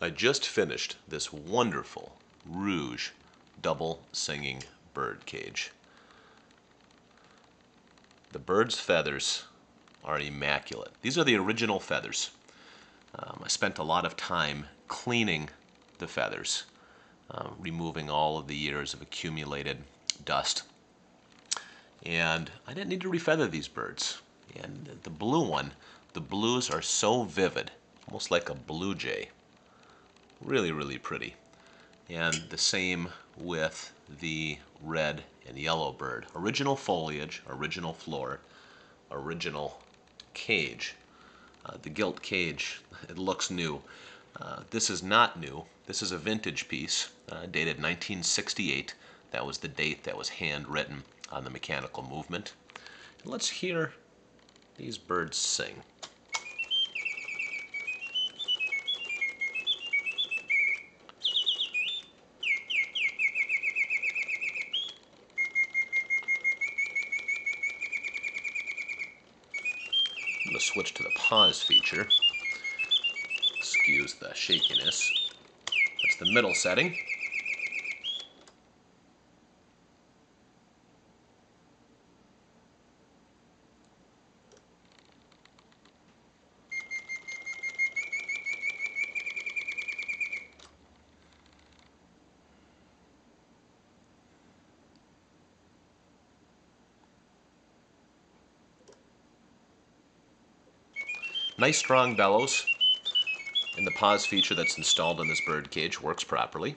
I just finished this wonderful Reuge double singing bird cage. The bird's feathers are immaculate. These are the original feathers. I spent a lot of time cleaning the feathers, removing all of the years of accumulated dust. And I didn't need to refeather these birds. And the blue one, the blues are so vivid, almost like a blue jay. Really, really pretty. And the same with the red and yellow bird. Original foliage, original floor, original cage. The gilt cage, it looks new. This is not new. This is a vintage piece, dated 1968. That was the date that was handwritten on the mechanical movement. And let's hear these birds sing. I'm going to switch to the pause feature. Excuse the shakiness. That's the middle setting. Nice strong bellows, and the pause feature that's installed in this bird cage works properly.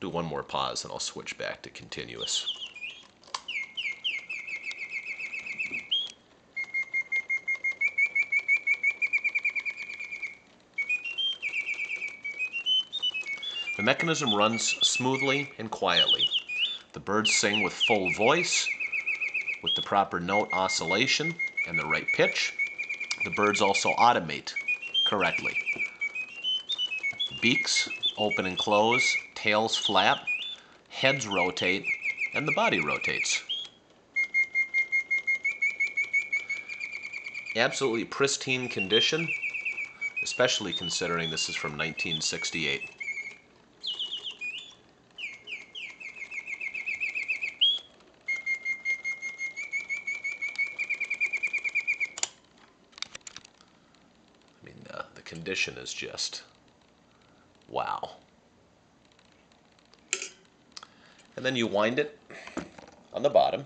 Do one more pause and I'll switch back to continuous. The mechanism runs smoothly and quietly. The birds sing with full voice, with the proper note oscillation and the right pitch. The birds also automate correctly. Beaks open and close, tails flap, heads rotate, and the body rotates. Absolutely pristine condition, especially considering this is from 1968. The condition is just wow. And then you wind it on the bottom.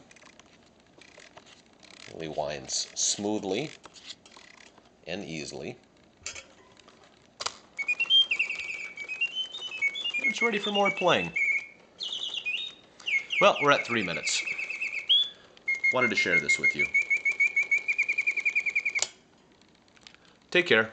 It really winds smoothly and easily. And it's ready for more playing. Well, we're at 3 minutes. Wanted to share this with you. Take care.